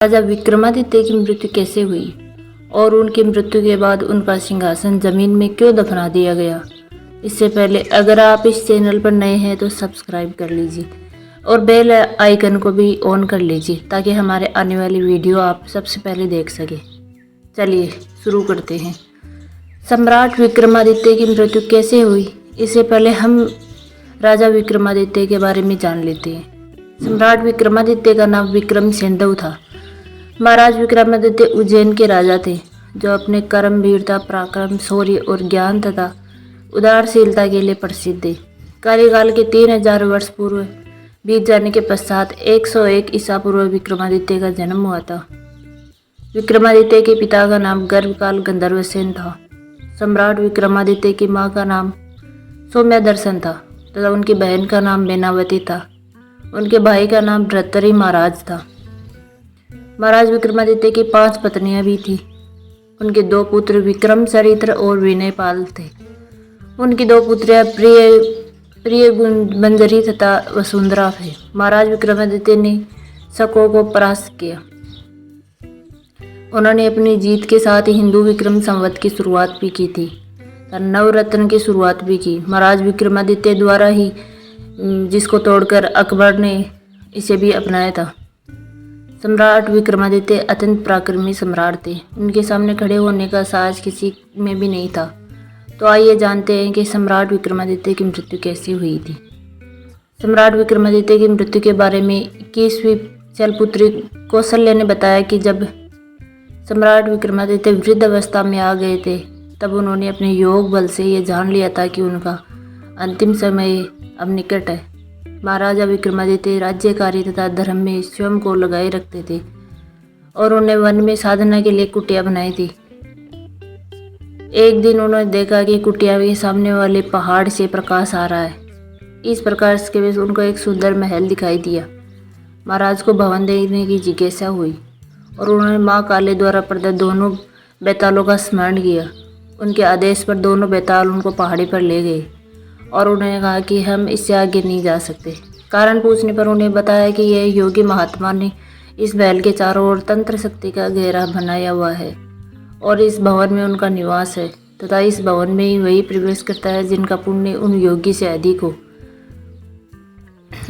राजा विक्रमादित्य की मृत्यु कैसे हुई और उनकी मृत्यु के बाद उनका सिंहासन जमीन में क्यों दफना दिया गया। इससे पहले अगर आप इस चैनल पर नए हैं तो सब्सक्राइब कर लीजिए और बेल आइकन को भी ऑन कर लीजिए ताकि हमारे आने वाली वीडियो आप सबसे पहले देख सके। चलिए शुरू करते हैं। सम्राट विक्रमादित्य की मृत्यु कैसे हुई, इससे पहले हम राजा विक्रमादित्य के बारे में जान लेते हैं। सम्राट विक्रमादित्य का नाम विक्रम सेनदेव था। महाराज विक्रमादित्य उज्जैन के राजा थे जो अपने कर्म, वीरता, पराक्रम, शौर्य और ज्ञान तथा उदारशीलता के लिए प्रसिद्ध थे। कार्यकाल के 3000 वर्ष पूर्व बीत जाने के पश्चात 101 ईसा पूर्व विक्रमादित्य का जन्म हुआ था। विक्रमादित्य के पिता का नाम गर्भकाल गंधर्वसेन था। सम्राट विक्रमादित्य की मां का नाम सौम्यदर्शन था तथा उनकी बहन का नाम बेनावती था। उनके भाई का नाम भृतृहरि महाराज था। महाराज विक्रमादित्य की 5 पत्नियां भी थीं। उनके 2 पुत्र विक्रम चरित्र और विनयपाल थे। उनकी 2 पुत्रियां प्रिय मंजरी तथा वसुंधरा थे। महाराज विक्रमादित्य ने शकों को परास्त किया। उन्होंने अपनी जीत के साथ ही हिंदू विक्रम संवत की शुरुआत भी की थी, नवरत्न की शुरुआत भी की। महाराज विक्रमादित्य द्वारा ही जिसको तोड़कर अकबर ने इसे भी अपनाया था। सम्राट विक्रमादित्य अत्यंत पराक्रमी सम्राट थे। उनके सामने खड़े होने का साहस किसी में भी नहीं था। तो आइए जानते हैं कि सम्राट विक्रमादित्य की मृत्यु कैसे हुई थी। सम्राट विक्रमादित्य की मृत्यु के बारे में 21वीं शैलपुत्री कौशल्या ने बताया कि जब सम्राट विक्रमादित्य वृद्ध अवस्था में आ गए थे तब उन्होंने अपने योग बल से ये जान लिया था कि उनका अंतिम समय अब निकट है। महाराजा विक्रमादित्य राज्यकारी तथा धर्म में स्वयं को लगाए रखते थे और उन्हें वन में साधना के लिए कुटिया बनाई थी। एक दिन उन्होंने देखा कि कुटिया के सामने वाले पहाड़ से प्रकाश आ रहा है। इस प्रकाश के वजह से उनको एक सुंदर महल दिखाई दिया। महाराज को भवन देखने की जिज्ञासा हुई और उन्होंने माँ काली द्वारा प्रदत्त दोनों बेतालों का स्मरण किया। उनके आदेश पर दोनों बेताल उनको पहाड़ी पर ले गए और उन्होंने कहा कि हम इससे आगे नहीं जा सकते। कारण पूछने पर उन्हें बताया कि यह योगी महात्मा ने इस महल के चारों ओर तंत्र शक्ति का घेरा बनाया हुआ है और इस भवन में उनका निवास है तथा इस भवन में ही वही प्रवेश करता है जिनका पुण्य उन योगी से अधिक हो।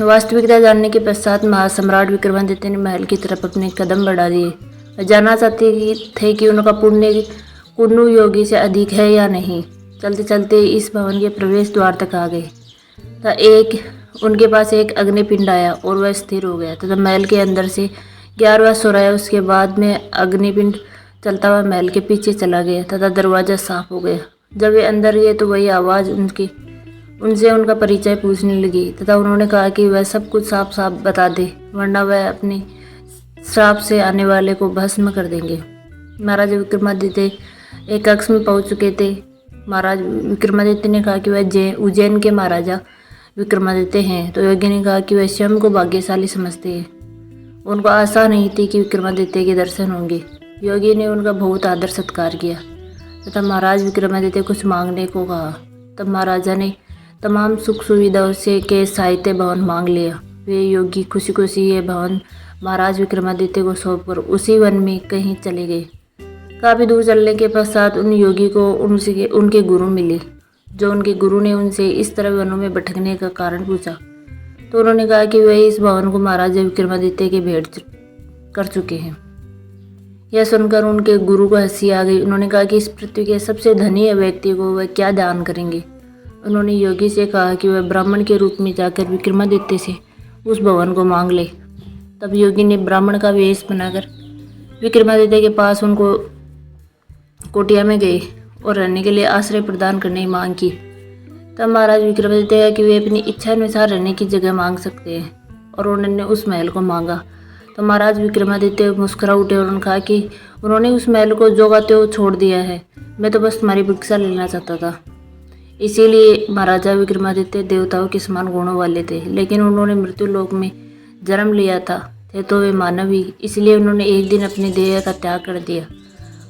वास्तविकता जानने के पश्चात महासम्राट विक्रमादित्य ने महल की तरफ अपने कदम बढ़ा दिए। जानना चाहते थे कि उनका पुण्य कुन्नू योगी से अधिक है या नहीं। चलते चलते इस भवन के प्रवेश द्वार तक आ गए तथा उनके पास एक अग्निपिंड आया और वह स्थिर हो गया तथा महल के अंदर से 11वां स्वर आया। उसके बाद में अग्निपिंड चलता हुआ महल के पीछे चला गया तथा दरवाजा साफ हो गया। जब वे अंदर गए तो वही आवाज़ उनसे उनका परिचय पूछने लगी तथा उन्होंने कहा कि वह सब कुछ साफ साफ बता दे वरना वह अपने श्राप से आने वाले को भस्म कर देंगे। महाराजा विक्रमादित्य एक कक्ष में पहुंच चुके थे। महाराज विक्रमादित्य ने कहा कि वह उज्जैन के महाराजा विक्रमादित्य हैं। तो योगी ने कहा कि वह स्वयं को भाग्यशाली समझते हैं। उनको आशा नहीं थी कि विक्रमादित्य के दर्शन होंगे। योगी ने उनका बहुत आदर सत्कार किया तथा महाराज विक्रमादित्य कुछ मांगने को कहा। तब महाराजा ने तमाम सुख सुविधाओं से के साहित्य भवन मांग लिया। वे योगी खुशी खुशी ये भवन महाराज विक्रमादित्य को सौंपकर उसी वन में कहीं चले गए। काफ़ी दूर चलने के पश्चात उन योगी को उनके गुरु मिले। जो उनके गुरु ने उनसे इस तरह वनों में भटकने का कारण पूछा तो उन्होंने कहा कि वे इस भवन को महाराजा विक्रमादित्य के भेंट कर चुके हैं। यह सुनकर उनके गुरु को हंसी आ गई। उन्होंने कहा कि इस पृथ्वी के सबसे धनी व्यक्ति को वह क्या दान करेंगे। उन्होंने योगी से कहा कि वह ब्राह्मण के रूप में जाकर विक्रमादित्य से उस भवन को मांग ले। तब योगी ने ब्राह्मण का वेश बनाकर विक्रमादित्य के पास उनको कोटिया में गए और रहने के लिए आश्रय प्रदान करने की मांग की। तब महाराज विक्रमादित्य कहा कि वे अपनी इच्छा अनुसार रहने की जगह मांग सकते हैं और उन्होंने उस महल को मांगा। तो महाराज विक्रमादित्य मुस्कुरा उठे और उन्होंने कहा कि उन्होंने उस महल को जो का त्यों छोड़ दिया है। मैं तो बस तुम्हारी भिक्षा लेना चाहता था। इसीलिए महाराजा विक्रमादित्य देवताओं के समान गुणों वाले थे, लेकिन उन्होंने मृत्यु लोक में जन्म लिया था थे तो वे मानव ही, इसलिए उन्होंने एक दिन अपने देह का त्याग कर दिया।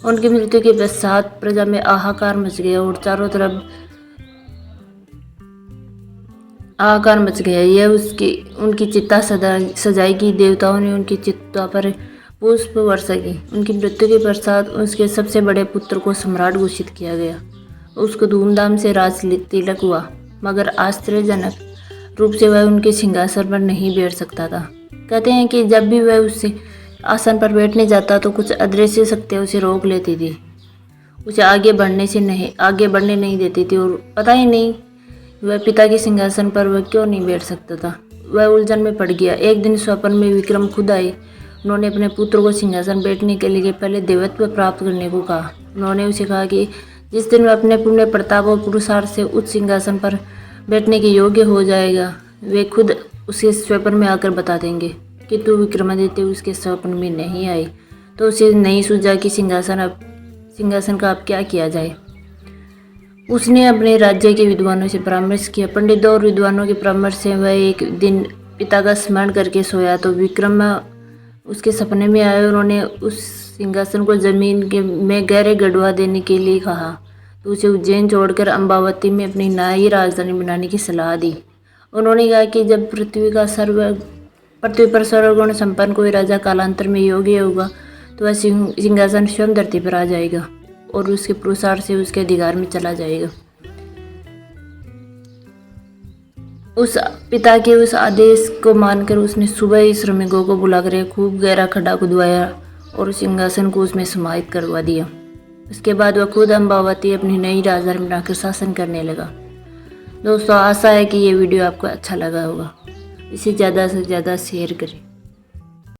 उनकी मृत्यु के पश्चात प्रजा में हाहाकार मच गया और चारों तरफ हाहाकार मच गया। यह उनकी चिता सजाई गई। देवताओं ने उनकी चिता पर पुष्प वर्षा की। उनकी मृत्यु के पश्चात उसके सबसे बड़े पुत्र को सम्राट घोषित किया गया। उसको धूमधाम से राज तिलक हुआ, मगर आश्चर्यजनक रूप से वह उनके सिंहासन पर नहीं बैठ सकता था। कहते हैं कि जब भी वह उससे आसन पर बैठने जाता तो कुछ अदृश्य शक्तियाँ उसे रोक लेती थी, उसे आगे बढ़ने नहीं देती थी, और पता ही नहीं वह पिता के सिंहासन पर वह क्यों नहीं बैठ सकता था। वह उलझन में पड़ गया। एक दिन स्वप्न में विक्रम खुद आए। उन्होंने अपने पुत्र को सिंहासन बैठने के लिए पहले देवत्व प्राप्त करने को कहा। उन्होंने उसे कहा कि जिस दिन वह अपने पुण्य प्रताप और पुरुषार्थ से उच्च सिंहासन पर बैठने के योग्य हो जाएगा, वे खुद उसे स्वप्न में आकर बता देंगे। किंतु विक्रमादित्य उसके स्वप्न में नहीं आए, तो उसे नहीं सूझा कि सिंहासन का अब क्या किया जाए। उसने अपने राज्य के विद्वानों से परामर्श किया। पंडितों और विद्वानों के परामर्श से वह एक दिन पिता का स्मरण करके सोया तो विक्रम उसके सपने में आए। उन्होंने उस सिंहासन को जमीन में गहरे गड़वा देने के लिए कहा, तो उसे उज्जैन छोड़कर अम्बावती में अपनी नई राजधानी बनाने की सलाह दी। उन्होंने कहा कि जब पृथ्वी पर सर्वगुण संपन्न कोई राजा कालांतर में योग्य होगा, तो वह सिंहासन स्वयं धरती पर आ जाएगा और उसके पुरुषार्थ से उसके अधिकार में चला जाएगा। उस पिता के उस आदेश को मानकर उसने सुबह ही श्रमिकों को बुलाकर एक खूब गहरा खड्डा खुदवाया और सिंहासन को उसमें समाहित करवा दिया। उसके बाद वह खुद अम्बावती अपनी नई राजधानी बनाकर शासन करने लगा। दोस्तों, आशा है कि ये वीडियो आपको अच्छा लगा होगा। इसे ज़्यादा से ज़्यादा शेयर करें।